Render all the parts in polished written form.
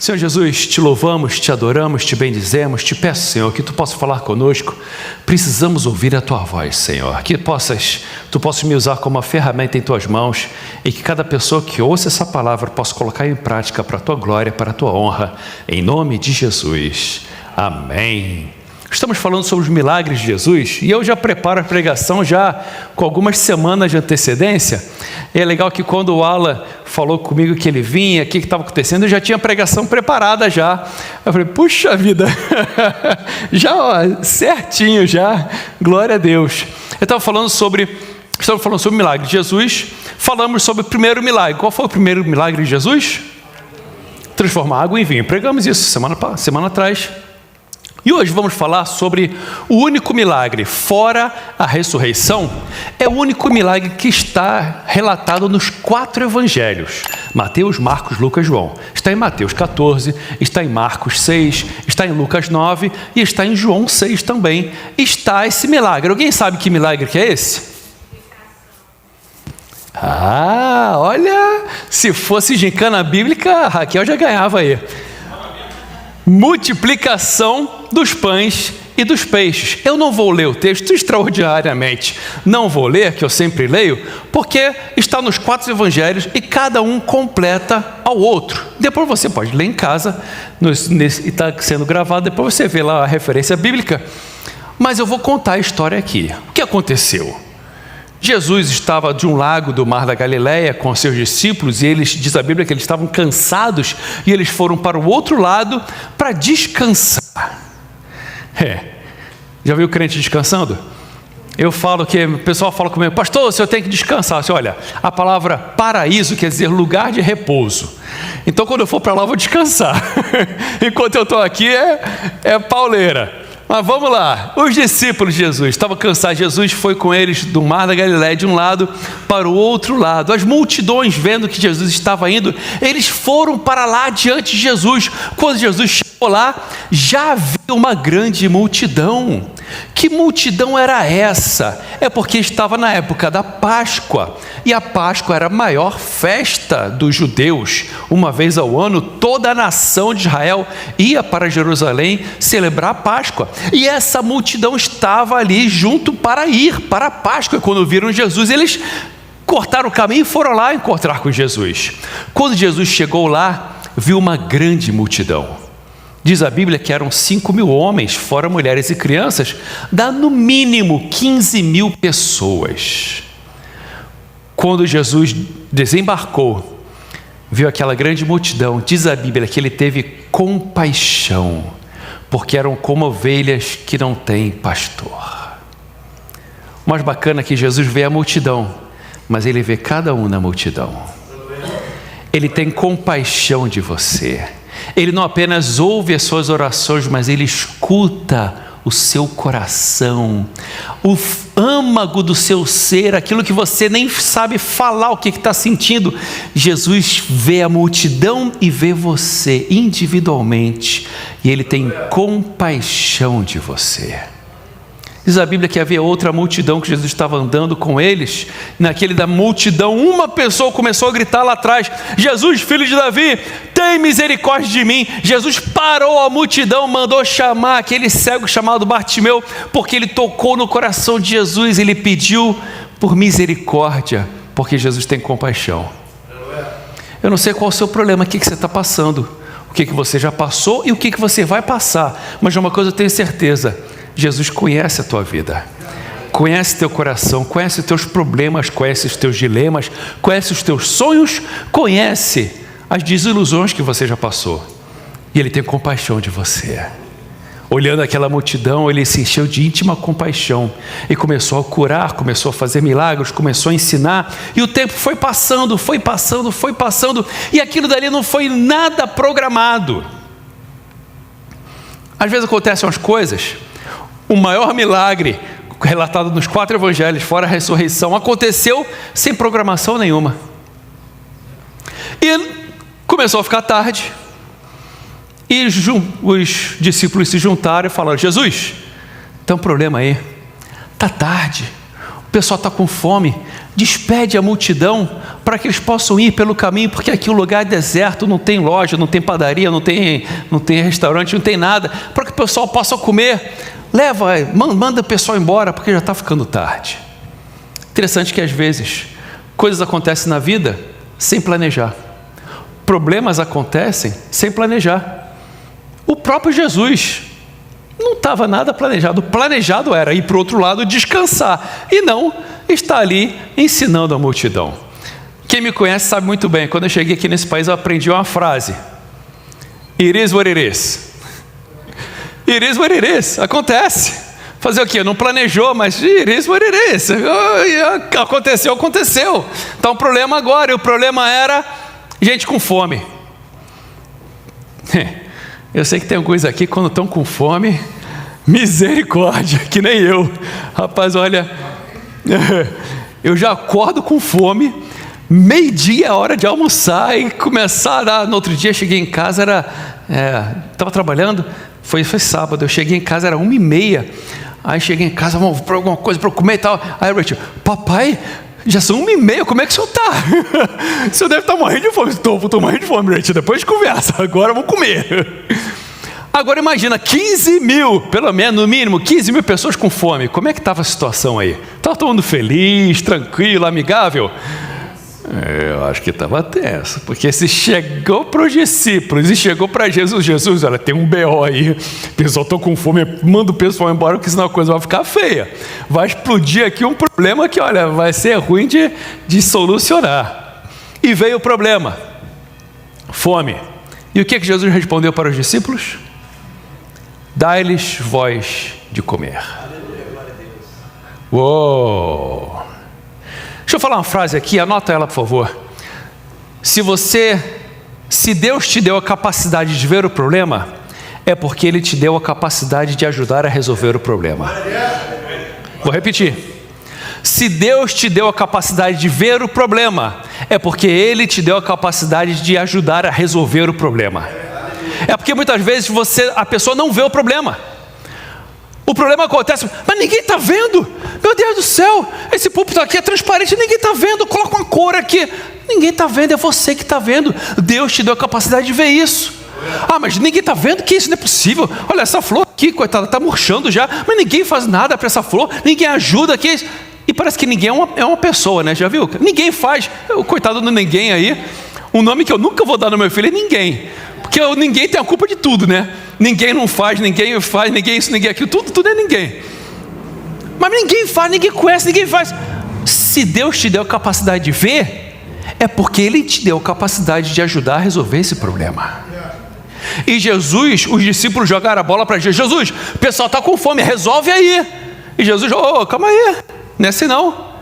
Senhor Jesus, te louvamos, te adoramos, te bendizemos, te peço, Senhor, que tu possas falar conosco. Precisamos ouvir a tua voz, Senhor, que tu possas me usar como uma ferramenta em tuas mãos e que cada pessoa que ouça essa palavra possa colocar em prática para a tua glória, para a tua honra, em nome de Jesus. Amém. Estamos falando sobre os milagres de Jesus e eu já preparo a pregação já com algumas semanas de antecedência. E é legal que quando o Alan falou comigo que ele vinha, o que estava acontecendo, eu já tinha a pregação preparada já. Eu falei, puxa vida, já certinho já, glória a Deus. Estamos falando sobre o milagre de Jesus, falamos sobre o primeiro milagre. Qual foi o primeiro milagre de Jesus? Transformar água em vinho. Pregamos isso semana atrás. E hoje vamos falar sobre o único milagre, fora a ressurreição, é o único milagre que está relatado nos 4 evangelhos, Mateus, Marcos, Lucas, João. Está em Mateus 14, está em Marcos 6, está em Lucas 9 e está em João 6 também. Está esse milagre. Alguém sabe que milagre que é esse? Olha, se fosse gincana bíblica, a Raquel já ganhava aí. Multiplicação dos pães e dos peixes. Eu não vou ler o texto extraordinariamente, não vou ler, que eu sempre leio, porque está nos 4 evangelhos e cada um completa ao outro. Depois você pode ler em casa, e está sendo gravado, depois você vê lá a referência bíblica, mas eu vou contar a história aqui. O que aconteceu? Jesus estava de um lago do mar da Galileia com seus discípulos e eles, diz a Bíblia, que eles estavam cansados e eles foram para o outro lado para descansar. Já viu o crente descansando? Eu falo que, o pessoal fala comigo, pastor, o senhor tem que descansar. Assim, olha, a palavra paraíso quer dizer lugar de repouso. Então quando eu for para lá eu vou descansar. Enquanto eu estou aqui é pauleira. Mas vamos lá, os discípulos de Jesus estavam cansados. Jesus foi com eles do mar da Galileia de um lado para o outro lado. As multidões, vendo que Jesus estava indo, eles foram para lá diante de Jesus. Quando Jesus chegou lá, já havia uma grande multidão. Que multidão era essa? É porque estava na época da Páscoa, e a Páscoa era a maior festa dos judeus. Uma vez ao ano, toda a nação de Israel ia para Jerusalém celebrar a Páscoa, e essa multidão estava ali junto para ir para a Páscoa. E quando viram Jesus, eles cortaram o caminho e foram lá encontrar com Jesus. Quando Jesus chegou lá, viu uma grande multidão. Diz a Bíblia que eram 5.000 homens, fora mulheres e crianças, dá no mínimo 15.000 pessoas. Quando Jesus desembarcou, viu aquela grande multidão, diz a Bíblia que ele teve compaixão, porque eram como ovelhas que não têm pastor. O mais bacana é que Jesus vê a multidão, mas ele vê cada um na multidão. Ele tem compaixão de você. Ele não apenas ouve as suas orações, mas ele escuta o seu coração, o âmago do seu ser, aquilo que você nem sabe falar, o que está sentindo. Jesus vê a multidão e vê você individualmente, e ele tem compaixão de você. Diz a Bíblia que havia outra multidão que Jesus estava andando com eles. Naquele da multidão, uma pessoa começou a gritar lá atrás: Jesus, filho de Davi, tem misericórdia de mim. Jesus parou a multidão, mandou chamar aquele cego chamado Bartimeu, porque ele tocou no coração de Jesus. Ele pediu por misericórdia, porque Jesus tem compaixão. Eu não sei qual é o seu problema, o que você está passando, o que você já passou e o que você vai passar, mas de uma coisa eu tenho certeza: Jesus conhece a tua vida, conhece teu coração, conhece os teus problemas, conhece os teus dilemas, conhece os teus sonhos, conhece as desilusões que você já passou, e Ele tem compaixão de você. Olhando aquela multidão, Ele se encheu de íntima compaixão e começou a curar, começou a fazer milagres, começou a ensinar, e o tempo foi passando, e aquilo dali não foi nada programado. Às vezes acontecem umas coisas. O maior milagre relatado nos 4 evangelhos, fora a ressurreição, aconteceu sem programação nenhuma. E começou a ficar tarde, e os discípulos se juntaram e falaram: Jesus, tem um problema aí, está tarde, o pessoal está com fome, despede a multidão para que eles possam ir pelo caminho, porque aqui o lugar é deserto, não tem loja, não tem padaria, não tem restaurante, não tem nada, para que o pessoal possa comer. Manda o pessoal embora, porque já está ficando tarde. Interessante que às vezes coisas acontecem na vida sem planejar. Problemas acontecem sem planejar. O próprio Jesus não estava nada planejado. O planejado era ir para o outro lado descansar, e não está ali ensinando a multidão. Quem me conhece sabe muito bem, quando eu cheguei aqui nesse país eu aprendi uma frase: It is what it is. It is what it is. Acontece. Fazer o quê? Não planejou, mas it is what it is. Aconteceu. Então o problema agora, e o problema era gente com fome. Eu sei que tem alguns aqui, quando estão com fome, misericórdia, que nem eu. Rapaz, olha, eu já acordo com fome, meio-dia é hora de almoçar e começar a dar. No outro dia cheguei em casa, estava trabalhando, foi sábado, eu cheguei em casa, era 1h30, aí cheguei em casa, vamos para alguma coisa para comer e tal. Aí eu disse: papai, já são 1h30, como é que o senhor está? O senhor deve estar morrendo de fome. Estou morrendo de fome, gente. Depois de conversa, agora vamos comer. Agora imagina, 15 mil, pelo menos, no mínimo, 15 mil pessoas com fome. Como é que estava a situação aí? Estava todo mundo feliz, tranquilo, amigável? Eu acho que estava tenso, porque se chegou para os discípulos e chegou para Jesus, olha, tem um B.O. aí, o pessoal está com fome, manda o pessoal embora, porque senão a coisa vai ficar feia. Vai explodir aqui um problema que, olha, vai ser ruim de solucionar. E veio o problema, fome. E o que Jesus respondeu para os discípulos? Dai-lhes vós de comer. Uou! Deixa eu falar uma frase aqui, anota ela por favor. Se Deus te deu a capacidade de ver o problema, é porque Ele te deu a capacidade de ajudar a resolver o problema. Vou repetir. Se Deus te deu a capacidade de ver o problema, é porque Ele te deu a capacidade de ajudar a resolver o problema. É porque muitas vezes a pessoa não vê o problema. O problema acontece, mas ninguém está vendo. Meu Deus do céu, esse púlpito aqui é transparente, ninguém está vendo. Coloca uma cor aqui, ninguém está vendo, é você que está vendo. Deus te deu a capacidade de ver isso. Ah, mas ninguém está vendo, que isso não é possível. Olha essa flor aqui, coitada, está murchando já, mas ninguém faz nada para essa flor, ninguém ajuda, que isso. E parece que ninguém é uma pessoa, né? Já viu? Ninguém faz. O coitado do ninguém aí, um nome que eu nunca vou dar no meu filho é ninguém. Porque ninguém tem a culpa de tudo, né? Ninguém não faz, ninguém isso, ninguém aquilo, tudo é ninguém. Mas ninguém faz, ninguém conhece, ninguém faz. Se Deus te deu a capacidade de ver, é porque Ele te deu a capacidade de ajudar a resolver esse problema. E Jesus, os discípulos jogaram a bola para Jesus: o pessoal está com fome, resolve aí. E Jesus: calma aí, não é assim não.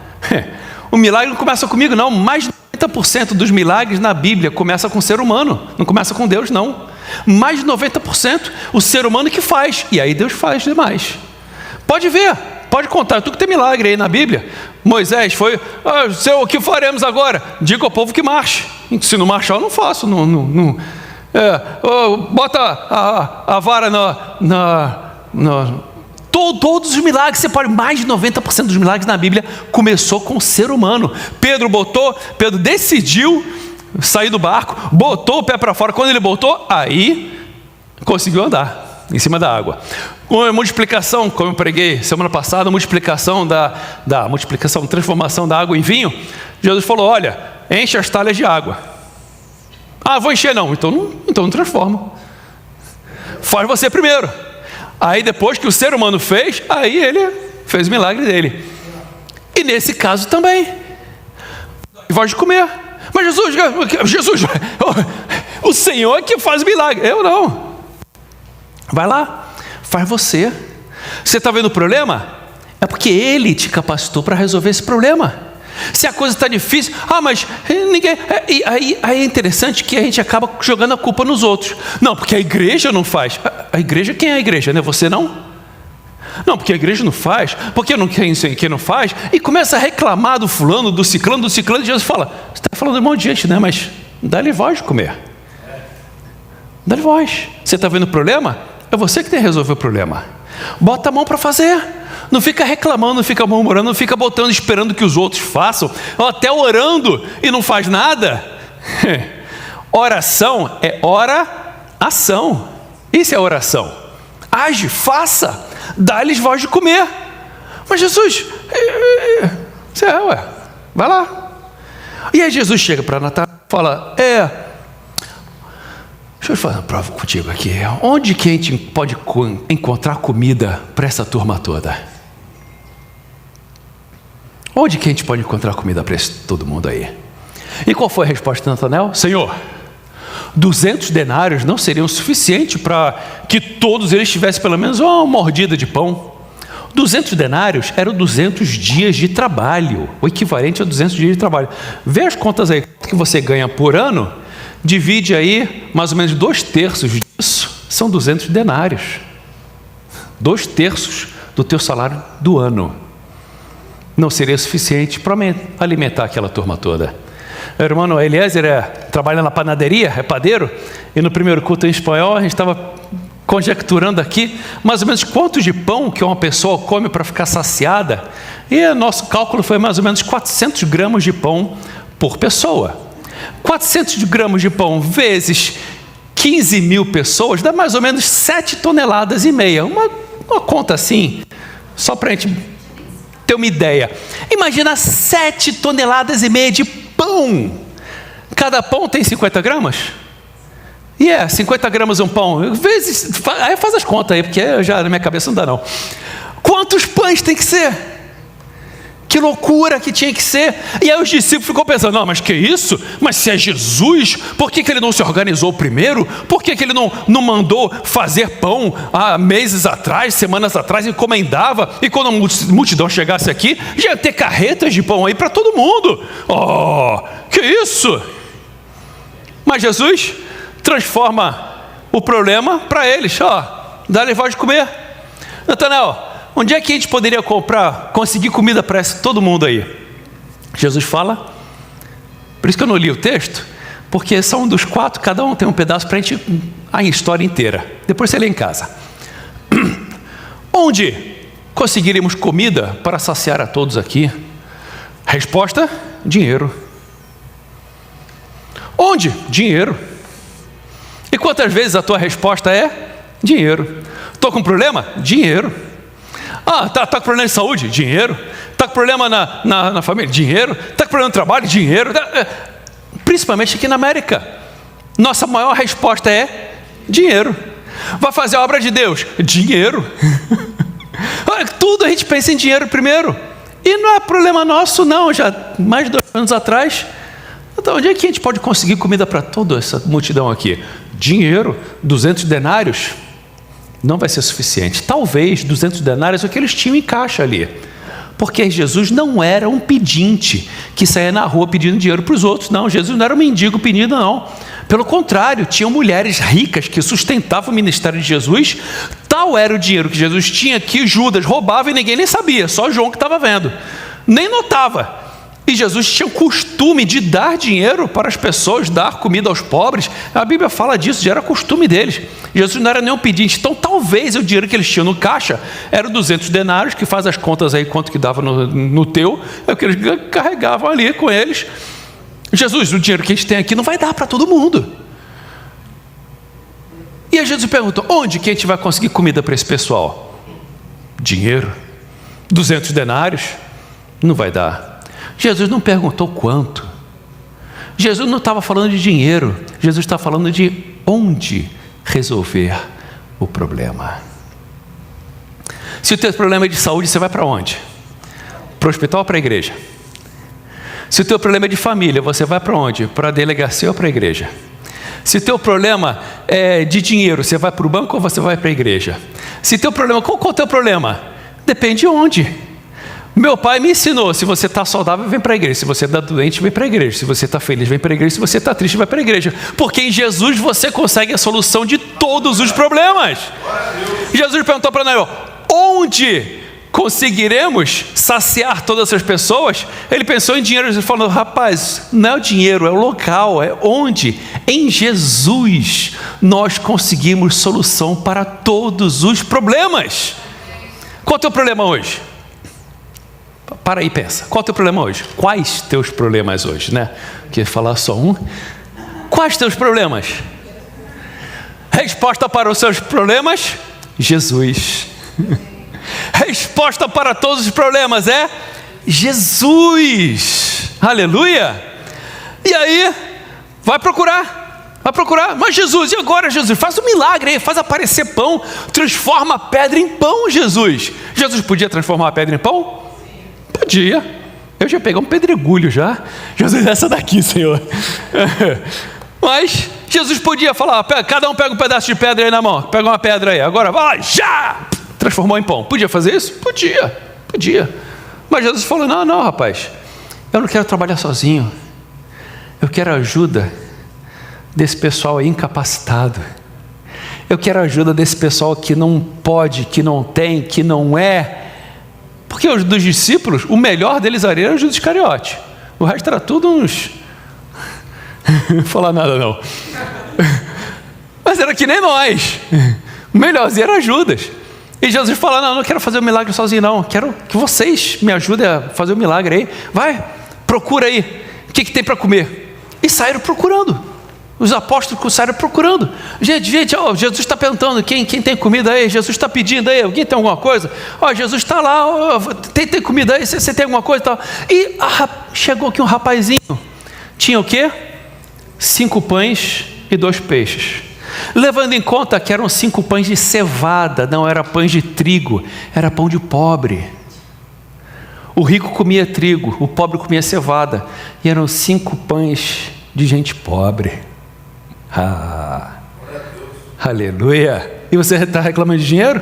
O milagre não começa comigo não, mais de 90% dos milagres na Bíblia começa com o ser humano, não começa com Deus não. Mais de 90% o ser humano que faz, e aí Deus faz demais. Pode ver, pode contar, tudo que tem milagre aí na Bíblia. Moisés foi: o que faremos agora? Diga ao povo que marche. Se não marchar eu não faço. Bota a vara todos os milagres, você pode, mais de 90% dos milagres na Bíblia começou com o ser humano. Pedro decidiu sair do barco, botou o pé para fora. Quando ele botou, aí conseguiu andar em cima da água. Com a multiplicação, como eu preguei semana passada, a multiplicação transformação da água em vinho, Jesus falou: olha, enche as talhas de água. Vou encher não, então não transforma. Faz você primeiro. Aí depois que o ser humano fez, aí ele fez o milagre dele. E nesse caso também, voz de comer. Mas Jesus, o Senhor que faz milagre, eu não. Vai lá, faz você. Você está vendo o problema? É porque Ele te capacitou para resolver esse problema. Se a coisa está difícil, mas ninguém. Aí é interessante que a gente acaba jogando a culpa nos outros. Não, porque a igreja não faz. A igreja, quem é a igreja? Não é você não? Não, porque a igreja não faz, porque não quem não faz, e começa a reclamar do fulano, do ciclano, e Jesus fala: você está falando de um monte de gente, né? Mas dá-lhe voz de comer. Dá-lhe voz. Você está vendo o problema? É você que tem que resolver o problema. Bota a mão para fazer. Não fica reclamando, não fica murmurando, não fica botando, esperando que os outros façam, ou até orando e não faz nada. Oração é ora-ação. Isso é oração. Age, faça, dá-lhes voz de comer. Mas Jesus, vai lá. E aí Jesus chega para Natanael e fala, deixa eu fazer uma prova contigo aqui. Onde que a gente pode encontrar comida para essa turma toda? Onde que a gente pode encontrar comida para todo mundo aí? E qual foi a resposta de Natanael? Senhor, 200 denários não seriam suficiente para que todos eles tivessem pelo menos uma mordida de pão. 200 denários eram 200 dias de trabalho, o equivalente a 200 dias de trabalho. Vê as contas aí, quanto que você ganha por ano, divide aí, mais ou menos 2/3 disso, são 200 denários. 2/3 do teu salário do ano. Não seria suficiente para alimentar aquela turma toda. Meu irmão Eliezer trabalha na panaderia, é padeiro, e no primeiro culto em espanhol a gente estava conjecturando aqui mais ou menos quantos de pão que uma pessoa come para ficar saciada, e nosso cálculo foi mais ou menos 400 gramas de pão por pessoa. 400 gramas de pão vezes 15 mil pessoas dá mais ou menos 7,5 toneladas. Uma conta assim, só para a gente ter uma ideia. Imagina 7,5 toneladas de pão. Cada pão tem 50 gramas? 50 gramas um pão. Aí faz as contas aí, porque já na minha cabeça não dá não. Quantos pães tem que ser? Que loucura que tinha que ser. E aí os discípulos ficam pensando, não, mas que isso? Mas se é Jesus, por que ele não se organizou primeiro? Por que ele não mandou fazer pão há meses atrás, semanas atrás, encomendava, e quando a multidão chegasse aqui, já ia ter carretas de pão aí para todo mundo. Que isso? Mas Jesus transforma o problema para eles. Dá-lhe voz de comer. Natanael, onde é que a gente poderia conseguir comida para todo mundo aí? Jesus fala, por isso que eu não li o texto, porque são dos 4, cada um tem um pedaço para a história inteira. Depois você lê em casa. Onde conseguiríamos comida para saciar a todos aqui? Resposta: dinheiro. Onde? Dinheiro. E quantas vezes a tua resposta é dinheiro? Estou com problema? Dinheiro. Tá com problema de saúde? Dinheiro. Está com problema na família? Dinheiro. Está com problema no trabalho? Dinheiro. Principalmente aqui na América, nossa maior resposta é dinheiro. Vai fazer a obra de Deus? Dinheiro. Tudo a gente pensa em dinheiro primeiro. E não é problema nosso não, já mais de 2 anos atrás. Então, onde é que a gente pode conseguir comida para toda essa multidão aqui? Dinheiro. 200 denários não vai ser suficiente. Talvez 200 denários é o que eles tinham em caixa ali, porque Jesus não era um pedinte que saía na rua pedindo dinheiro para os outros. Não, Jesus não era um mendigo pedindo, não. Pelo contrário, tinham mulheres ricas que sustentavam o ministério de Jesus. Tal era o dinheiro que Jesus tinha que Judas roubava e ninguém nem sabia, só João que estava vendo, nem notava. E Jesus tinha o costume de dar dinheiro para as pessoas, dar comida aos pobres. A Bíblia fala disso, já era costume deles. Jesus não era nenhum pedinte. Então talvez o dinheiro que eles tinham no caixa era 200 denários, que faz as contas aí quanto que dava no teu, é o que eles carregavam ali com eles. Jesus, o dinheiro que a gente tem aqui não vai dar para todo mundo. E aí Jesus perguntou, onde que a gente vai conseguir comida para esse pessoal? Dinheiro. 200 denários? Não vai dar. Jesus não perguntou quanto. Jesus não estava falando de dinheiro. Jesus está falando de onde resolver o problema. Se o teu problema é de saúde, você vai para onde? Para o hospital ou para a igreja? Se o teu problema é de família, você vai para onde? Para a delegacia ou para a igreja? Se o teu problema é de dinheiro, você vai para o banco ou você vai para a igreja? Se teu problema, qual é o teu problema? Depende de onde. Meu pai me ensinou, se você está saudável, vem para a igreja. Se você está doente, vem para a igreja. Se você está feliz, vem para a igreja. Se você está triste, vai para a igreja. Porque em Jesus você consegue a solução de todos os problemas. Jesus perguntou para Natanael, onde conseguiremos saciar todas essas pessoas? Ele pensou em dinheiro. Ele falou, rapaz, não é o dinheiro, é o local, é onde. Em Jesus nós conseguimos solução para todos os problemas. Qual é o teu problema hoje? Para aí e pensa. Qual é o teu problema hoje? Quais teus problemas hoje, né? Porque falar só um. Quais teus problemas? Resposta para os seus problemas? Jesus. Resposta para todos os problemas é Jesus. Aleluia. E aí, vai procurar. Mas Jesus, e agora Jesus? Faz um milagre aí, faz aparecer pão, transforma a pedra em pão, Jesus. Jesus podia transformar a pedra em pão? Podia. Eu já peguei um pedregulho já. Jesus, essa daqui, Senhor. Mas Jesus podia falar, cada um pega um pedaço de pedra aí na mão, pega uma pedra aí, agora vai, já! Transformou em pão. Podia fazer isso? Podia. Mas Jesus falou, não, rapaz, eu não quero trabalhar sozinho. Eu quero a ajuda desse pessoal aí incapacitado. Eu quero a ajuda desse pessoal que não pode, que não tem, que não é. Porque os dos discípulos, o melhor deles ali era o Judas Iscariote. O resto era tudo uns... Não vou falar nada não. Mas era que nem nós. O melhorzinho era Judas. E Jesus falou, não quero fazer o milagre sozinho não. Quero que vocês me ajudem a fazer o milagre aí. Vai, procura aí. O que tem para comer? E saíram procurando. Os apóstolos saíram procurando. Gente, Jesus está perguntando quem tem comida aí. Jesus está pedindo aí. Alguém tem alguma coisa? Jesus está lá. Tem comida aí? Você tem alguma coisa? Tal. E chegou aqui um rapazinho. Tinha o quê? 5 pães e 2 peixes. Levando em conta que eram 5 pães de cevada. Não era pães de trigo. Era pão de pobre. O rico comia trigo. O pobre comia cevada. E eram 5 pães de gente pobre. Aleluia. E você está reclamando de dinheiro?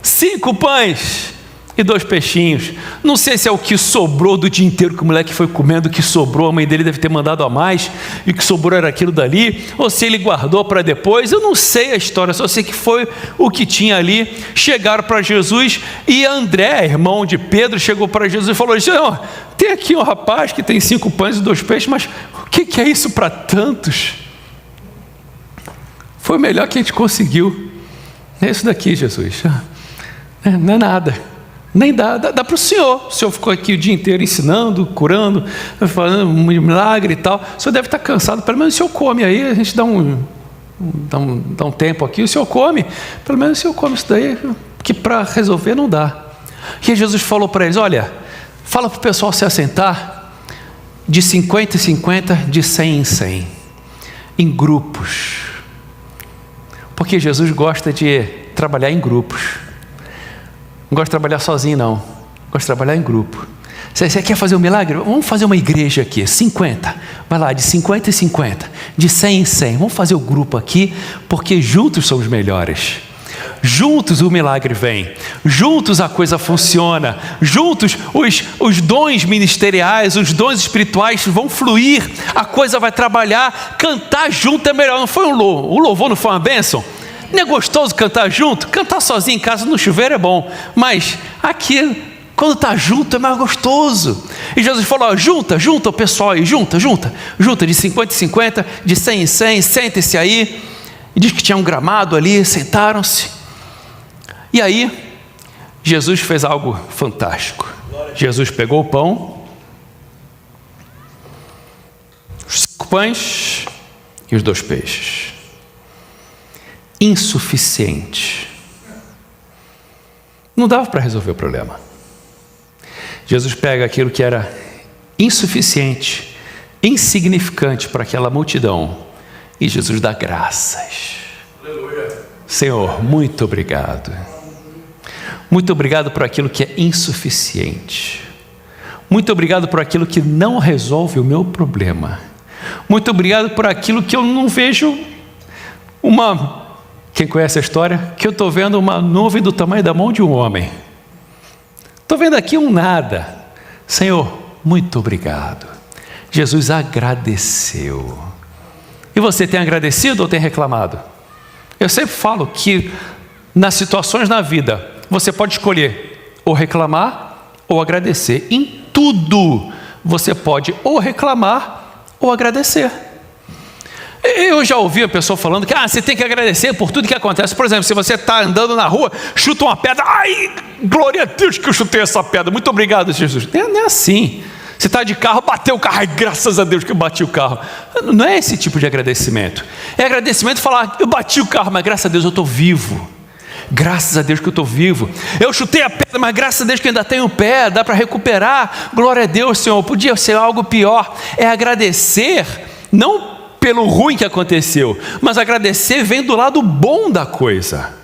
5 pães e 2 peixinhos. Não sei se é o que sobrou do dia inteiro que o moleque foi comendo, que sobrou, a mãe dele deve ter mandado a mais, e o que sobrou era aquilo dali, ou se ele guardou para depois. Eu não sei a história, só sei que foi o que tinha ali. Chegaram para Jesus e André, irmão de Pedro, chegou para Jesus e falou, Senhor, tem aqui um rapaz que tem 5 pães e 2 peixes, mas o que é isso para tantos? Foi o melhor que a gente conseguiu. É isso daqui, Jesus. Não é nada. Nem dá para o Senhor. O Senhor ficou aqui o dia inteiro ensinando, curando, falando um milagre e tal. O Senhor deve estar cansado. Pelo menos o Senhor come aí. A gente dá um tempo aqui. O Senhor come. Pelo menos o Senhor come isso daí. Que para resolver não dá. E aí Jesus falou para eles, olha, fala para o pessoal se assentar de 50 em 50, de 100 em 100. Em grupos. Porque Jesus gosta de trabalhar em grupos. Não gosta de trabalhar sozinho, não. Gosta de trabalhar em grupo. Você quer fazer um milagre? Vamos fazer uma igreja aqui, 50. Vai lá, de 50 em 50. De 100 em 100. Vamos fazer o grupo aqui, porque juntos somos melhores. Juntos o milagre vem. Juntos a coisa funciona. Juntos os dons ministeriais, os dons espirituais vão fluir. A coisa vai trabalhar. Cantar junto é melhor. Não foi o louvor não foi uma bênção? Não é gostoso cantar junto? Cantar sozinho em casa no chuveiro é bom. Mas aqui, quando está junto, é mais gostoso. E Jesus falou, junta o pessoal aí. Junta de 50 em 50, de 100 em 100. Sentem-se aí. E diz que tinha um gramado ali, sentaram-se. E aí, Jesus fez algo fantástico. Jesus pegou o pão, os 5 pães e os 2 peixes. Insuficiente. Não dava para resolver o problema. Jesus pega aquilo que era insuficiente, insignificante para aquela multidão, e Jesus dá graças. Aleluia. Senhor, muito obrigado. Muito obrigado por aquilo que é insuficiente. Muito obrigado por aquilo que não resolve o meu problema. Muito obrigado por aquilo que eu não vejo quem conhece a história? Que eu estou vendo uma nuvem do tamanho da mão de um homem. Estou vendo aqui um nada. Senhor, muito obrigado. Jesus agradeceu. E você tem agradecido ou tem reclamado? Eu sempre falo que nas situações na vida, você pode escolher ou reclamar ou agradecer. Em tudo, você pode ou reclamar ou agradecer. Eu já ouvi a pessoa falando que você tem que agradecer por tudo que acontece. Por exemplo, se você está andando na rua, chuta uma pedra, ai, glória a Deus que eu chutei essa pedra, muito obrigado, Jesus. Não é assim. Você está de carro, bateu o carro, ai, graças a Deus que eu bati o carro. Não é esse tipo de agradecimento. É agradecimento falar, eu bati o carro, mas graças a Deus eu estou vivo. Graças a Deus que eu estou vivo. Eu chutei a pedra, mas graças a Deus que eu ainda tenho o pé, dá para recuperar. Glória a Deus, Senhor. Podia ser algo pior. É agradecer, não pelo ruim que aconteceu, mas agradecer vem do lado bom da coisa.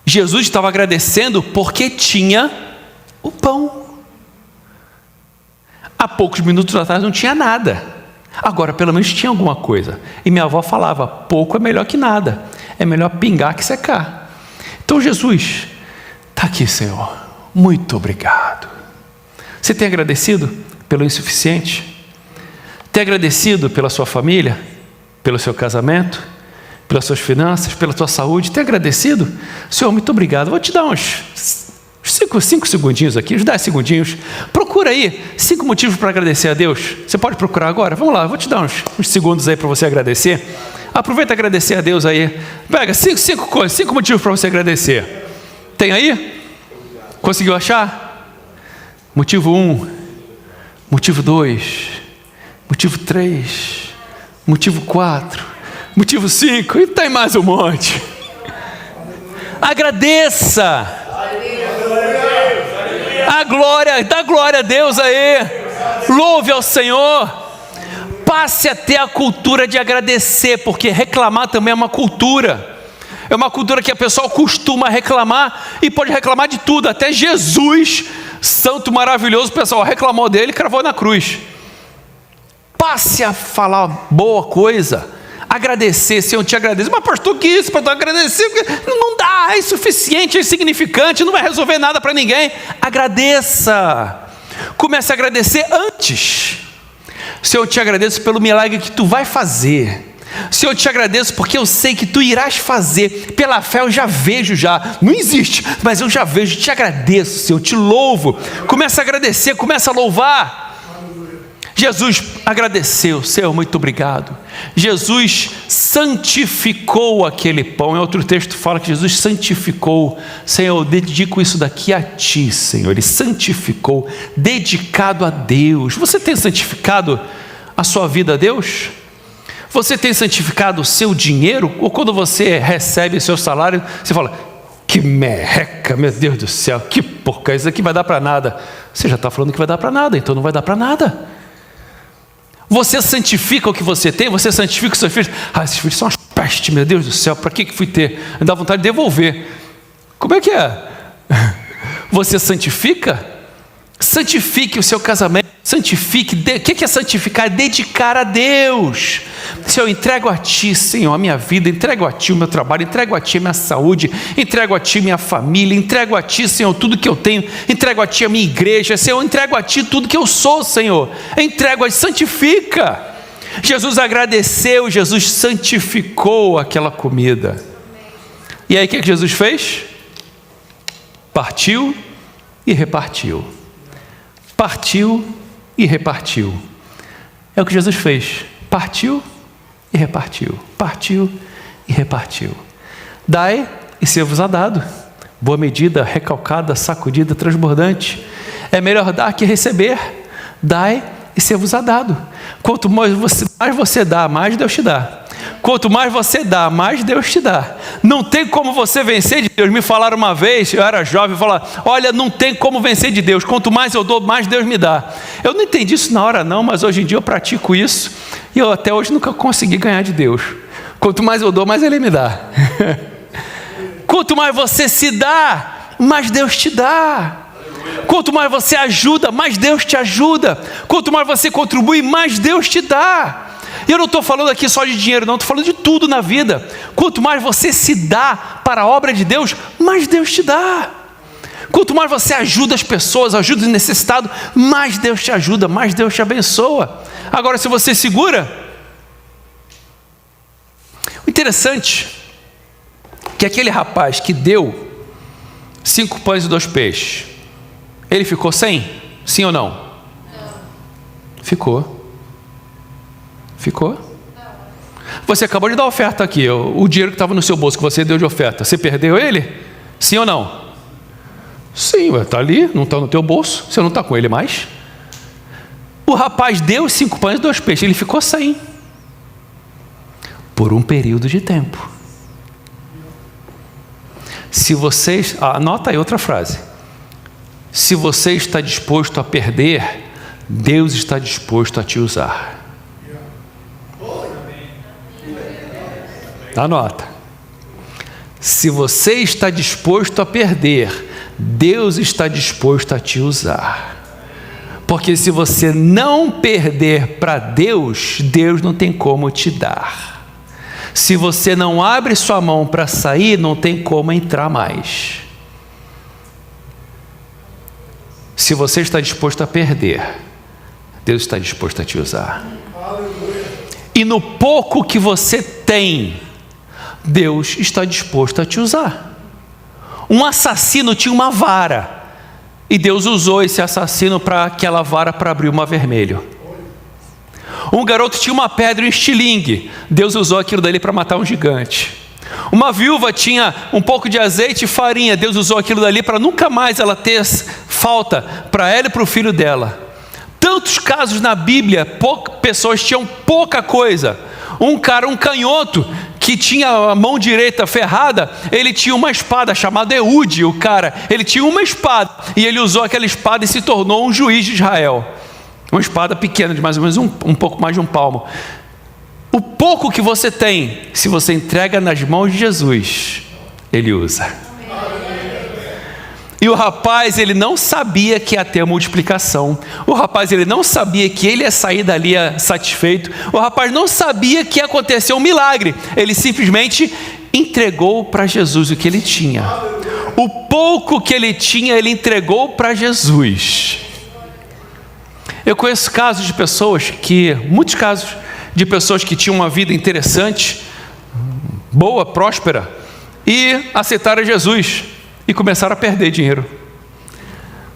Jesus estava agradecendo porque tinha o pão. Há poucos minutos atrás não tinha nada. Agora pelo menos tinha alguma coisa. E minha avó falava, pouco é melhor que nada. É melhor pingar que secar. Então Jesus, está aqui, Senhor. Muito obrigado. Você tem agradecido pelo insuficiente? Tem agradecido pela sua família? Pelo seu casamento? Pelas suas finanças? Pela tua saúde? Tem agradecido? Senhor, muito obrigado. Vou te dar uns 5 segundinhos aqui, uns 10 segundinhos. Procura aí 5 motivos para agradecer a Deus. Você pode procurar agora? Vamos lá, vou te dar uns segundos aí para você agradecer. Aproveita e agradecer a Deus aí. Pega 5 coisas, 5 motivos para você agradecer. Tem aí? Conseguiu achar? Motivo 1, motivo 2, motivo 3, motivo 4, motivo 5, e tem mais um monte. Agradeça. Dá glória a Deus aí. Louve ao Senhor. Passe a ter a cultura de agradecer, porque reclamar também é uma cultura. É uma cultura que a pessoa costuma reclamar, e pode reclamar de tudo, até Jesus, santo maravilhoso, o pessoal reclamou dele e cravou na cruz. Passe a falar boa coisa, agradecer. Senhor, eu te agradeço. Mas pastor, que isso? Pastor, agradecer? Não dá, é insuficiente, é insignificante, não vai resolver nada para ninguém. Agradeça. Comece a agradecer antes. Senhor, eu te agradeço pelo milagre que tu vai fazer. Senhor, eu te agradeço porque eu sei que tu irás fazer. Pela fé eu já vejo já. Não existe, mas eu já vejo. Te agradeço, Senhor, te louvo. Começa a agradecer, começa a louvar. Jesus agradeceu. Senhor, muito obrigado. Jesus santificou aquele pão. Em outro texto fala que Jesus santificou. Senhor, eu dedico isso daqui a ti, Senhor. Ele santificou, dedicado a Deus. Você tem santificado a sua vida a Deus? Você tem santificado o seu dinheiro? Ou quando você recebe seu salário, você fala, que merreca, meu Deus do céu, que porca, isso aqui vai dar para nada. Você já está falando que vai dar para nada, então não vai dar para nada. Você santifica o que você tem? Você santifica os seus filhos? Esses filhos são umas pestes, meu Deus do céu, para que fui ter? Me dá vontade de devolver. Como é que é? Você santifica? Santifique o seu casamento, santifique. O que é santificar? É dedicar a Deus. Senhor, eu entrego a ti, Senhor, a minha vida, entrego a ti o meu trabalho, entrego a ti a minha saúde, entrego a ti minha família, entrego a ti, Senhor, tudo que eu tenho, entrego a ti a minha igreja, Senhor, entrego a ti tudo que eu sou, Senhor, entrego a ti, santifica. Jesus agradeceu, Jesus santificou aquela comida. E aí o que Jesus fez? Partiu e repartiu. Partiu e repartiu. É o que Jesus fez. Partiu e repartiu. Partiu e repartiu. Dai e ser-vos-á dado. Boa medida, recalcada, sacudida, transbordante. É melhor dar que receber. Dai e ser-vos-á dado. Quanto mais você dá, mais Deus te dá. Quanto mais você dá, mais Deus te dá. Não tem como você vencer de Deus. Me falaram uma vez, eu era jovem, falaram, olha, não tem como vencer de Deus. Quanto mais eu dou, mais Deus me dá. Eu não entendi isso na hora não, mas hoje em dia eu pratico isso. E eu até hoje nunca consegui ganhar de Deus. Quanto mais eu dou, mais Ele me dá. Quanto mais você se dá, mais Deus te dá. Quanto mais você ajuda, mais Deus te ajuda. Quanto mais você contribui, mais Deus te dá. E eu não estou falando aqui só de dinheiro, não, estou falando de tudo na vida. Quanto mais você se dá para a obra de Deus, mais Deus te dá. Quanto mais você ajuda as pessoas, ajuda os necessitados, mais Deus te ajuda, mais Deus te abençoa. Agora, se você segura, o interessante é que aquele rapaz que deu 5 pães e 2 peixes, ele ficou sem? Sim ou não? Ficou. Ficou? Você acabou de dar oferta aqui, o dinheiro que estava no seu bolso, que você deu de oferta, você perdeu ele? Sim ou não? Sim, está ali, não está no teu bolso, você não está com ele mais. O rapaz deu os 5 pães e 2 peixes, ele ficou sem. Por um período de tempo. Se vocês, anota aí outra frase. Se você está disposto a perder, Deus está disposto a te usar. Anota. Se você está disposto a perder, Deus está disposto a te usar. Porque se você não perder para Deus, Deus não tem como te dar. Se você não abre sua mão para sair, não tem como entrar mais. Se você está disposto a perder, Deus está disposto a te usar. E no pouco que você tem, Deus está disposto a te usar. Um assassino tinha uma vara, e Deus usou esse assassino para aquela vara para abrir o mar vermelho. Um garoto tinha uma pedra e um estilingue, Deus usou aquilo dali para matar um gigante. Uma viúva tinha um pouco de azeite e farinha, Deus usou aquilo dali para nunca mais ela ter falta para ela e para o filho dela. Tantos casos na Bíblia, pessoas tinham pouca coisa. Um canhoto, que tinha a mão direita ferrada, ele tinha uma espada chamada Eude, ele tinha uma espada, e ele usou aquela espada e se tornou um juiz de Israel. Uma espada pequena, de mais ou menos um pouco mais de um palmo. O pouco que você tem, se você entrega nas mãos de Jesus, Ele usa. E o rapaz, ele não sabia que ia ter multiplicação. O rapaz, ele não sabia que ele ia sair dali satisfeito. O rapaz não sabia que ia acontecer um milagre. Ele simplesmente entregou para Jesus o que ele tinha. O pouco que ele tinha, ele entregou para Jesus. Eu conheço casos de pessoas muitos casos de pessoas que tinham uma vida interessante, boa, próspera, e aceitaram Jesus e começaram a perder dinheiro.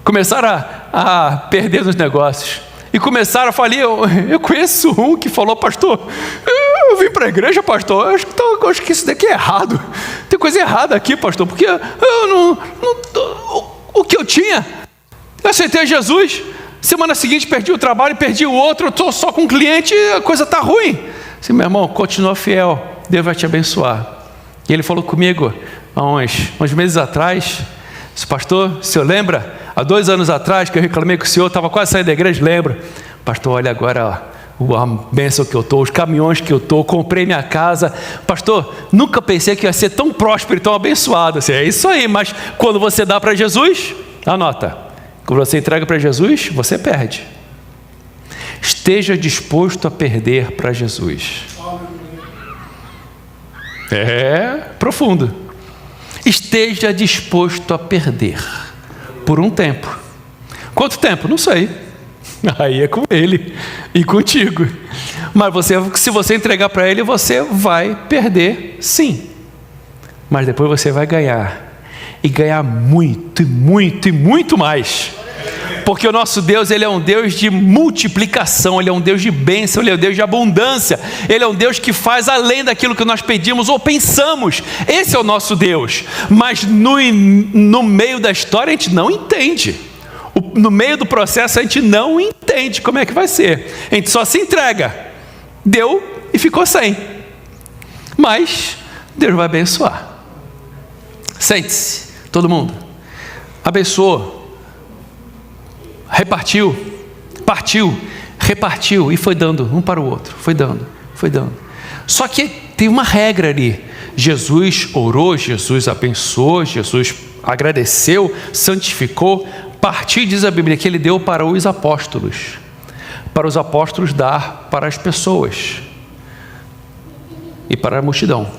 Começaram a perder nos negócios. E começaram a falar, eu conheço um que falou, pastor, eu vim para a igreja, pastor, eu acho que isso daqui é errado. Tem coisa errada aqui, pastor, porque o que eu tinha, eu aceitei Jesus. Semana seguinte perdi o trabalho, perdi o outro, eu estou só com um cliente, a coisa está ruim. Assim, meu irmão, continua fiel, Deus vai te abençoar. E ele falou comigo, há uns meses atrás, disse, pastor, o senhor lembra? Há 2 anos atrás que eu reclamei que o senhor estava quase saindo da igreja, lembra? Pastor, olha agora a bênção que eu estou, os caminhões que eu estou, comprei minha casa. Pastor, nunca pensei que ia ser tão próspero e tão abençoado. Assim, é isso aí, mas quando você dá para Jesus, anota. Quando você entrega para Jesus, você perde. Esteja disposto a perder para Jesus. É profundo. Esteja disposto a perder por um tempo. Quanto tempo? Não sei. Aí é com Ele e contigo. Mas se você entregar para Ele, você vai perder, sim. Mas depois você vai ganhar. E ganhar muito, e muito, e muito mais. Porque o nosso Deus, Ele é um Deus de multiplicação, Ele é um Deus de bênção, Ele é um Deus de abundância, Ele é um Deus que faz além daquilo que nós pedimos ou pensamos. Esse é o nosso Deus. Mas no meio da história a gente não entende. No meio do processo a gente não entende como é que vai ser. A gente só se entrega. Deu e ficou sem. Mas Deus vai abençoar. Sente-se, todo mundo. Abençoou. Repartiu, partiu, repartiu e foi dando um para o outro, foi dando. Só que tem uma regra ali. Jesus orou, Jesus abençoou, Jesus agradeceu, santificou, partiu, diz a Bíblia, que ele deu para os apóstolos dar para as pessoas e para a multidão.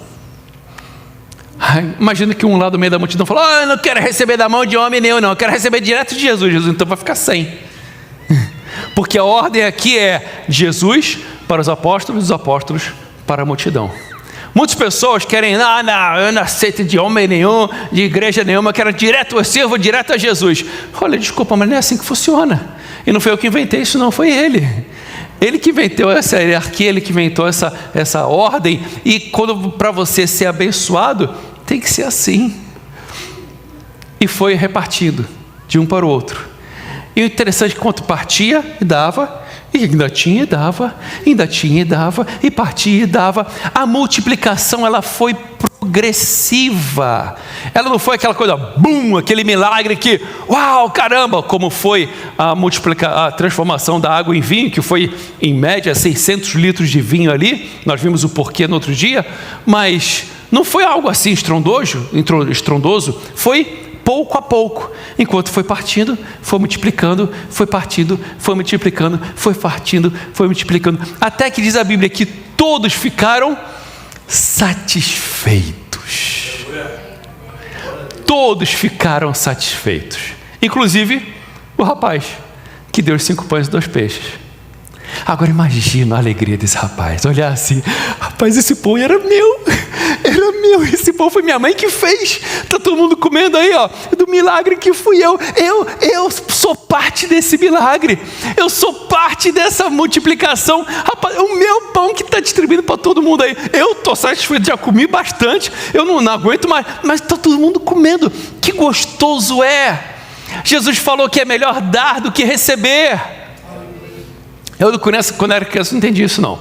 Imagina que um lá do meio da multidão falou, eu não quero receber da mão de homem nenhum, não, eu quero receber direto de Jesus. Jesus então vai ficar sem. Porque a ordem aqui é Jesus para os apóstolos para a multidão. Muitas pessoas querem, não, eu não aceito de homem nenhum, de igreja nenhuma, eu quero direto, eu sirvo direto a Jesus. Olha, desculpa, mas não é assim que funciona. E não foi eu que inventei isso, não, foi Ele. Ele que inventou essa hierarquia, ele que inventou essa ordem. E quando para você ser abençoado, tem que ser assim. E foi repartido de um para o outro. E o interessante é que quando partia e dava, e ainda tinha e dava, ainda tinha e dava, e partia e dava. A multiplicação, ela foi progressiva. Ela não foi aquela coisa, bum, aquele milagre que, uau, caramba, como foi a transformação da água em vinho, que foi em média 600 litros de vinho ali. Nós vimos o porquê no outro dia, mas não foi algo assim estrondoso, foi pouco a pouco, enquanto foi partindo, foi multiplicando, foi partindo, foi multiplicando, foi partindo, foi multiplicando, até que diz a Bíblia que todos ficaram satisfeitos. Todos ficaram satisfeitos, inclusive o rapaz que deu os 5 pães e 2 peixes. Agora imagina a alegria desse rapaz, olhar assim, rapaz, esse pão era meu, esse pão foi minha mãe que fez, está todo mundo comendo aí, ó, do milagre que fui eu sou parte desse milagre, eu sou parte dessa multiplicação, rapaz, o meu pão que está distribuindo para todo mundo aí, eu estou satisfeito, já comi bastante, eu não aguento mais, mas está todo mundo comendo, que gostoso é. Jesus falou que é melhor dar do que receber. Eu quando era criança não entendi isso não.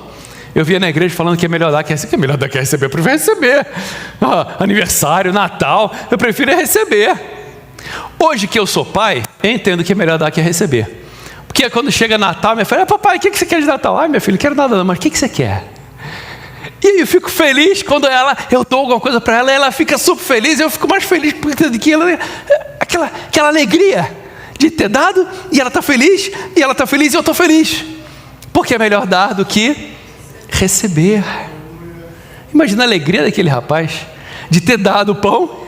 Eu via na igreja falando que é melhor dar que receber. Que é melhor dar que receber, eu prefiro receber. Aniversário, Natal, eu prefiro receber. Hoje que eu sou pai, eu entendo que é melhor dar que receber. Porque quando chega Natal, minha filha, papai, o que você quer de Natal? Ai, minha filha, não quero nada não, mas o que você quer? E aí eu fico feliz quando eu dou alguma coisa para ela, ela fica super feliz, eu fico mais feliz porque aquela alegria de ter dado, e ela está feliz, e ela está feliz, e eu estou feliz. Porque é melhor dar do que receber. Imagina a alegria daquele rapaz de ter dado o pão,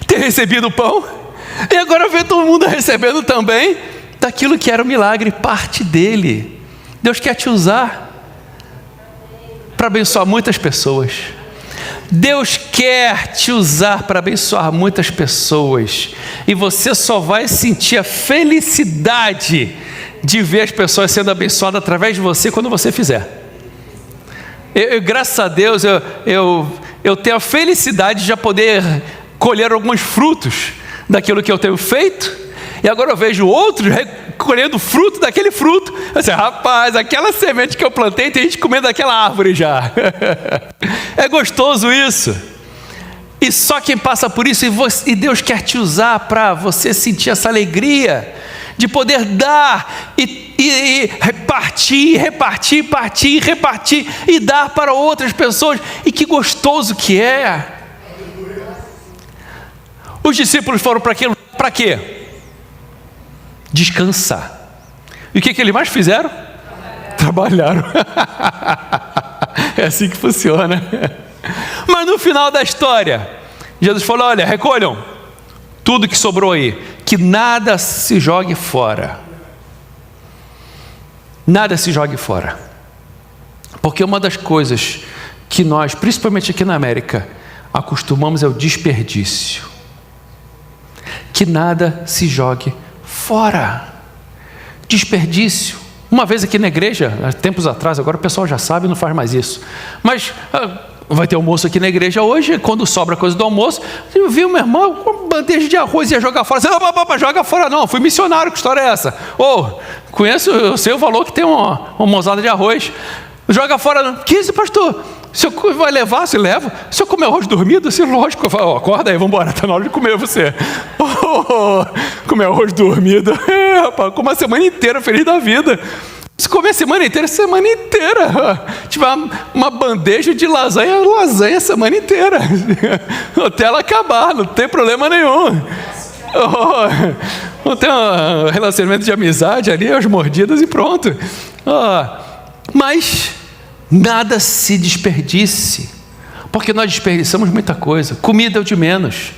ter recebido o pão, e agora ver todo mundo recebendo também daquilo que era o milagre, parte dele. Deus quer te usar para abençoar muitas pessoas. Deus quer te usar para abençoar muitas pessoas, e você só vai sentir a felicidade de ver as pessoas sendo abençoadas através de você quando você fizer. Graças a Deus eu tenho a felicidade de já poder colher alguns frutos daquilo que eu tenho feito, e agora eu vejo outros colhendo fruto daquele fruto. Assim, rapaz, aquela semente que eu plantei, tem gente comendo daquela árvore já. É gostoso isso. E só quem passa por isso, e Deus quer te usar para você sentir essa alegria de poder dar e repartir, repartir e dar para outras pessoas. E que gostoso que é. Os discípulos foram para quê? Descansar. E o que eles mais fizeram? Trabalharam. É assim que funciona. Mas no final da história, Jesus falou: olha, recolham tudo que sobrou aí, que nada se jogue fora. Nada se jogue fora. Porque uma das coisas que nós, principalmente aqui na América, acostumamos é o desperdício. Que nada se jogue fora. Desperdício. Uma vez aqui na igreja, há tempos atrás, agora o pessoal já sabe, não faz mais isso, mas vai ter almoço aqui na igreja hoje. Quando sobra coisa do almoço, eu vi meu irmão com uma bandeja de arroz, ia jogar fora. Você, joga fora não, fui missionário, que história é essa? Eu sei o valor que tem uma mozada de arroz. Joga fora não. Que isso, pastor? Se eu vai levar, se leva. Se eu comer arroz dormido, se lógico, eu falo, acorda aí, vamos embora, está na hora de comer você. Comer arroz dormido, rapaz, como a semana inteira, feliz da vida. Se comer a semana inteira, tiver uma bandeja de lasanha a semana inteira, até ela acabar, não tem problema nenhum. Não tem um relacionamento de amizade ali, as mordidas e pronto. Mas nada se desperdice, porque nós desperdiçamos muita coisa. Comida é o de menos.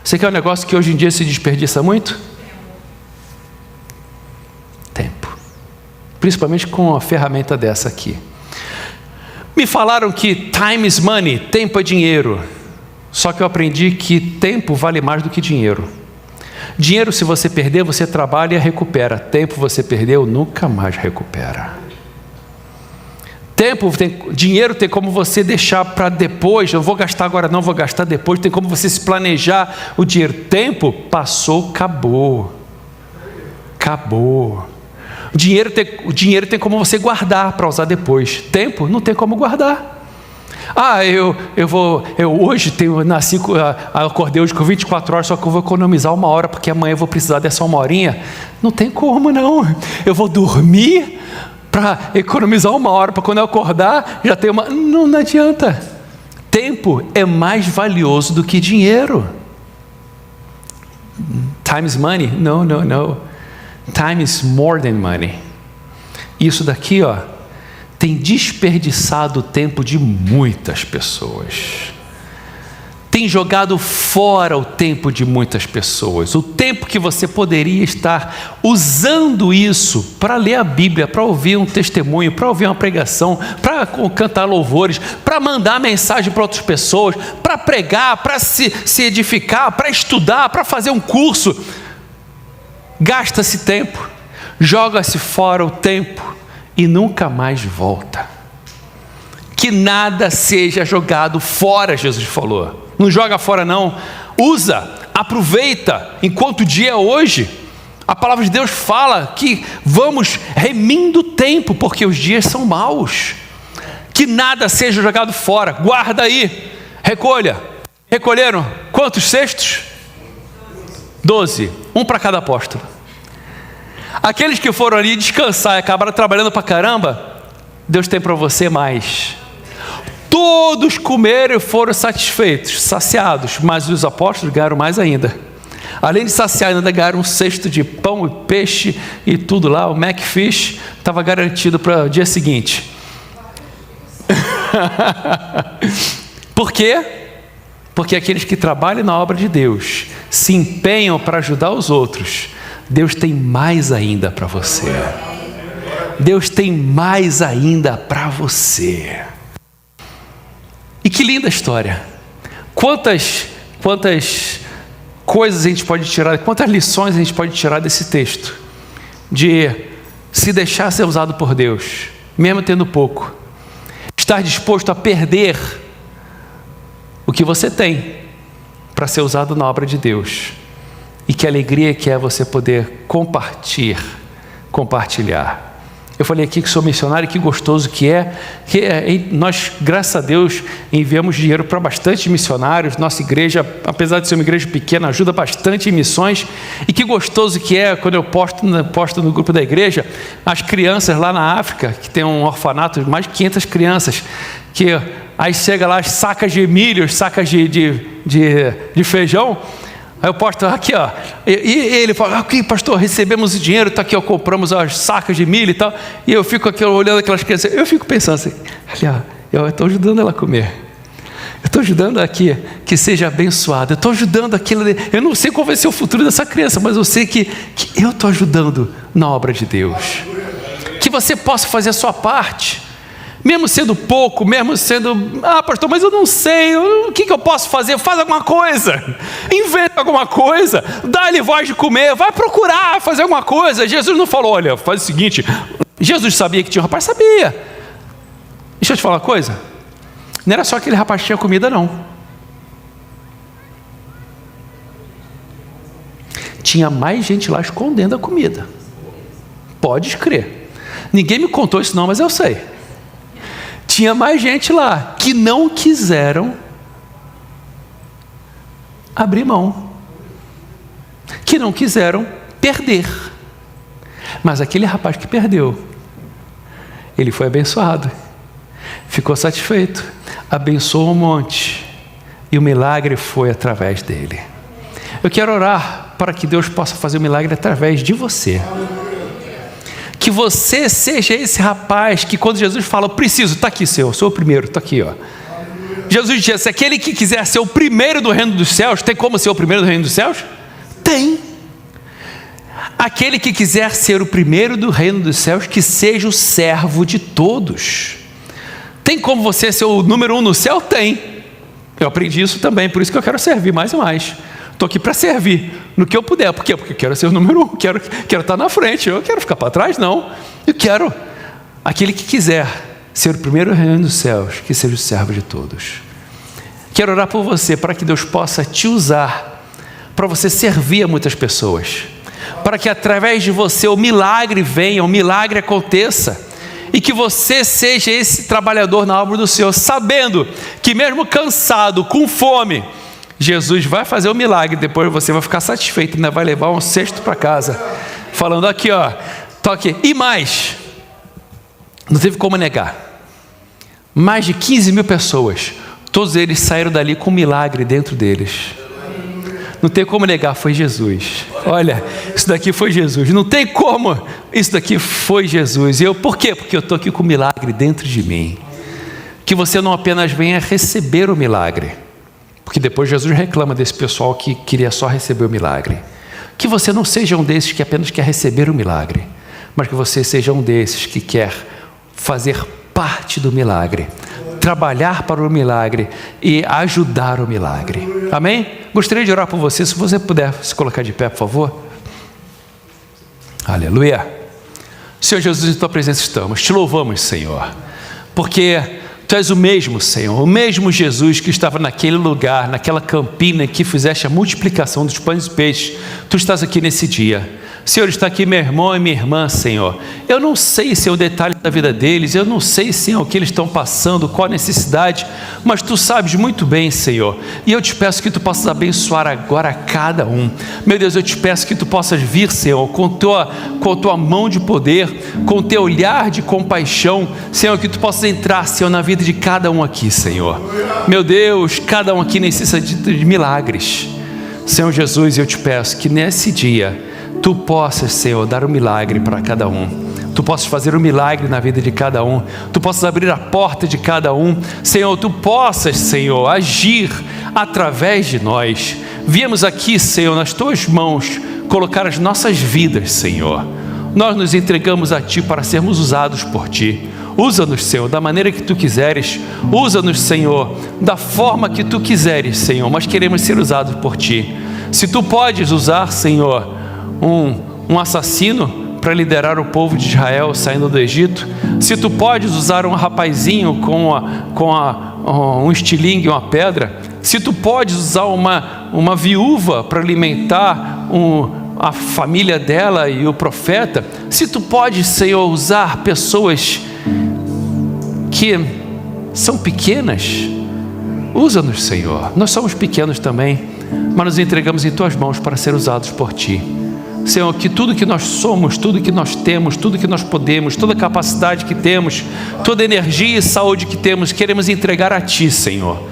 Você quer um negócio que hoje em dia se desperdiça muito? Tempo. Principalmente com uma ferramenta dessa aqui. Me falaram que time is money, tempo é dinheiro. Só que eu aprendi que tempo vale mais do que dinheiro. Dinheiro, se você perder, você trabalha e recupera. Tempo você perdeu, nunca mais recupera. Dinheiro tem como você deixar para depois. Eu vou gastar agora, não vou gastar depois. Tem como você se planejar o dinheiro. Tempo passou, acabou. O dinheiro tem como você guardar para usar depois. Tempo não tem como guardar. Eu hoje acordei hoje com 24 horas, só que eu vou economizar 1 hora, porque amanhã eu vou precisar dessa 1 horinha. Não tem como, não. Eu vou dormir para economizar 1 hora, para quando eu acordar, já tem uma... Não adianta. Tempo é mais valioso do que dinheiro. Time is money? No. Time is more than money. Isso daqui, tem desperdiçado o tempo de muitas pessoas. Tem jogado fora o tempo de muitas pessoas. O tempo que você poderia estar usando isso para ler a Bíblia, para ouvir um testemunho, para ouvir uma pregação, para cantar louvores, para mandar mensagem para outras pessoas, para pregar, para se edificar, para estudar, para fazer um curso. Gasta-se tempo, joga-se fora o tempo e nunca mais volta. Que nada seja jogado fora, Jesus falou. Não joga fora não, usa, aproveita, enquanto o dia é hoje. A palavra de Deus fala que vamos remindo o tempo, porque os dias são maus. Que nada seja jogado fora, guarda aí, recolha. Recolheram quantos cestos? 12, um para cada apóstolo. Aqueles que foram ali descansar e acabaram trabalhando para caramba, Deus tem para você mais. Todos comeram e foram satisfeitos, saciados, mas os apóstolos ganharam mais ainda. Além de saciar, ainda ganharam um cesto de pão e peixe e tudo lá. O Macfish estava garantido para o dia seguinte. Por quê? Porque aqueles que trabalham na obra de Deus se empenham para ajudar os outros. Deus tem mais ainda para você. Deus tem mais ainda para você. E que linda história. Quantas coisas a gente pode tirar, quantas lições a gente pode tirar desse texto. De se deixar ser usado por Deus, mesmo tendo pouco. Estar disposto a perder o que você tem para ser usado na obra de Deus. E que alegria que é você poder compartilhar. Eu falei aqui que sou missionário, que gostoso que é. Nós, graças a Deus, enviamos dinheiro para bastante missionários. Nossa igreja, apesar de ser uma igreja pequena, ajuda bastante em missões. E que gostoso que é quando eu posto no grupo da igreja, as crianças lá na África, que tem um orfanato de mais de 500 crianças, que aí chega lá as sacas de milho, sacas de feijão. Aí eu posto aqui, e ele fala, aqui pastor, recebemos o dinheiro, está aqui, compramos as sacas de milho e tal, e eu fico aqui olhando aquelas crianças, eu fico pensando assim, eu estou ajudando ela a comer, eu estou ajudando aqui que seja abençoada, eu estou ajudando aquilo, eu não sei qual vai ser o futuro dessa criança, mas eu sei que eu estou ajudando na obra de Deus, que você possa fazer a sua parte, mesmo sendo pouco, mesmo sendo, pastor, mas eu não sei, o que eu posso fazer? Faz alguma coisa, inventa alguma coisa, dá-lhe voz de comer, vai procurar fazer alguma coisa. Jesus não falou, olha, faz o seguinte, Jesus sabia que tinha um rapaz, sabia. Deixa eu te falar uma coisa, não era só aquele rapaz que tinha comida não. Tinha mais gente lá escondendo a comida, pode crer. Ninguém me contou isso não, mas eu sei. Tinha mais gente lá que não quiseram abrir mão, que não quiseram perder. Mas aquele rapaz que perdeu, ele foi abençoado, ficou satisfeito, abençoou um monte, e o milagre foi através dele. Eu quero orar para que Deus possa fazer o milagre através de você. Que você seja esse rapaz que quando Jesus fala, eu preciso, está aqui eu sou o primeiro, está aqui. Jesus disse, aquele que quiser ser o primeiro do reino dos céus, tem como ser o primeiro do reino dos céus? Tem. Aquele que quiser ser o primeiro do reino dos céus, que seja o servo de todos. Tem como você ser o número 1 no céu? Tem. Eu aprendi isso também, por isso que eu quero servir mais e mais. Estou aqui para servir no que eu puder. Por quê? Porque eu quero ser o número 1, quero estar na frente, eu quero ficar para trás, não. Eu quero aquele que quiser ser o primeiro reino dos céus, que seja o servo de todos. Quero orar por você, para que Deus possa te usar, para você servir a muitas pessoas, para que através de você o milagre venha, o milagre aconteça, e que você seja esse trabalhador na obra do Senhor, sabendo que mesmo cansado, com fome, Jesus vai fazer o milagre, depois você vai ficar satisfeito, ainda vai levar um cesto para casa, falando aqui, ó, toque. E mais, não teve como negar, mais de 15 mil pessoas, todos eles saíram dali com um milagre dentro deles. Não tem como negar, foi Jesus. Olha, isso daqui foi Jesus. Não tem como, isso daqui foi Jesus. E eu, por quê? Porque eu estou aqui com o milagre dentro de mim. Que você não apenas venha receber o milagre, porque depois Jesus reclama desse pessoal que queria só receber o milagre. Que você não seja um desses que apenas quer receber o milagre, mas que você seja um desses que quer fazer parte do milagre, trabalhar para o milagre e ajudar o milagre. Amém? Gostaria de orar por você, se você puder se colocar de pé, por favor. Aleluia. Senhor Jesus, em tua presença estamos, te louvamos, Senhor, porque tu és o mesmo, Senhor, o mesmo Jesus que estava naquele lugar, naquela campina que fizeste a multiplicação dos pães e peixes. Tu estás aqui nesse dia. Senhor, está aqui meu irmão e minha irmã, Senhor. Eu não sei, Senhor, o detalhe da vida deles, eu não sei, Senhor, o que eles estão passando, qual a necessidade, mas Tu sabes muito bem, Senhor. E eu te peço que Tu possas abençoar agora a cada um. Meu Deus, eu te peço que Tu possas vir, Senhor, com tua mão de poder, com Teu olhar de compaixão, Senhor, que Tu possas entrar, Senhor, na vida de cada um aqui, Senhor. Meu Deus, cada um aqui necessita de milagres. Senhor Jesus, eu te peço que nesse dia Tu possas, Senhor, dar um milagre para cada um. Tu possas fazer um milagre na vida de cada um. Tu possas abrir a porta de cada um. Senhor, Tu possas, Senhor, agir através de nós. Viemos aqui, Senhor, nas Tuas mãos, colocar as nossas vidas, Senhor. Nós nos entregamos a Ti para sermos usados por Ti. Usa-nos, Senhor, da maneira que Tu quiseres. Usa-nos, Senhor, da forma que Tu quiseres, Senhor. Mas queremos ser usados por Ti. Se Tu podes usar, Senhor, um assassino para liderar o povo de Israel saindo do Egito, se Tu podes usar um rapazinho com um estilingue e uma pedra, se Tu podes usar uma viúva para alimentar a família dela e o profeta, se Tu podes, Senhor, usar pessoas que são pequenas, usa-nos, Senhor. Nós somos pequenos também, mas nos entregamos em Tuas mãos para ser usados por Ti. Senhor, que tudo que nós somos, tudo que nós temos, tudo que nós podemos, toda capacidade que temos, toda energia e saúde que temos, queremos entregar a Ti, Senhor.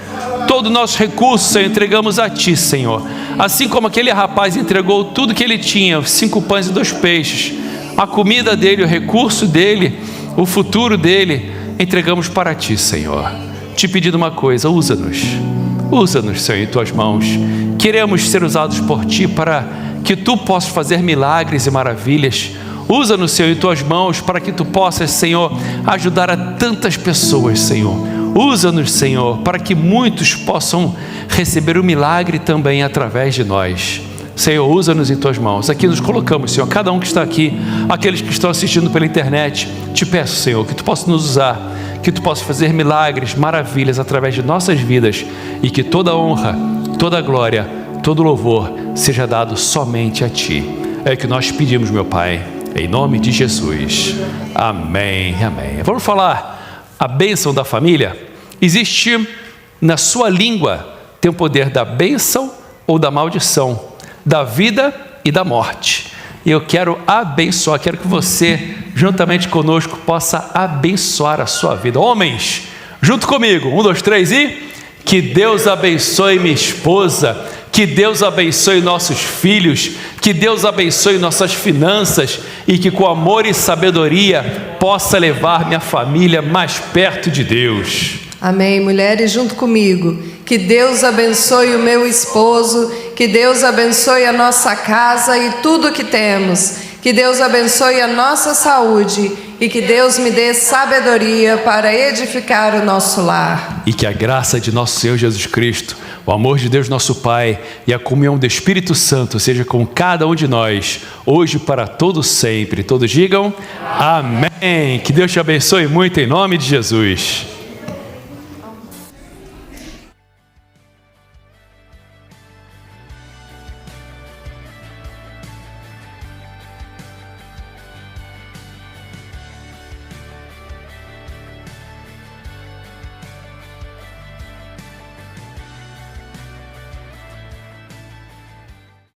Todo o nosso recurso, Senhor, entregamos a Ti, Senhor. Assim como aquele rapaz entregou tudo que ele tinha, 5 pães e 2 peixes, a comida dele, o recurso dele, o futuro dele, entregamos para Ti, Senhor. Te pedindo uma coisa, usa-nos, Senhor, em Tuas mãos. Queremos ser usados por Ti para que Tu possas fazer milagres e maravilhas. Usa-nos, Senhor, em Tuas mãos para que Tu possas, Senhor, ajudar a tantas pessoas, Senhor. Usa-nos, Senhor, para que muitos possam receber o milagre também através de nós. Senhor, usa-nos em Tuas mãos. Aqui nos colocamos, Senhor, cada um que está aqui, aqueles que estão assistindo pela internet. Te peço, Senhor, que Tu possas nos usar, que Tu possas fazer milagres, maravilhas através de nossas vidas, e que toda honra, toda glória, todo louvor seja dado somente a Ti. É o que nós pedimos, meu Pai, em nome de Jesus. Amém, amém. Vamos falar a bênção da família. Existe na sua língua, tem o poder da bênção ou da maldição, da vida e da morte. E eu quero abençoar, quero que você, juntamente conosco, possa abençoar a sua vida. Homens, junto comigo, 1, 2, 3 e... Que Deus abençoe minha esposa, que Deus abençoe nossos filhos, que Deus abençoe nossas finanças e que com amor e sabedoria possa levar minha família mais perto de Deus. Amém. Mulheres, junto comigo. Que Deus abençoe o meu esposo, que Deus abençoe a nossa casa e tudo que temos. Que Deus abençoe a nossa saúde e que Deus me dê sabedoria para edificar o nosso lar. E que a graça de nosso Senhor Jesus Cristo, o amor de Deus nosso Pai e a comunhão do Espírito Santo seja com cada um de nós, hoje para todo sempre. Todos digam amém. Que Deus te abençoe muito em nome de Jesus.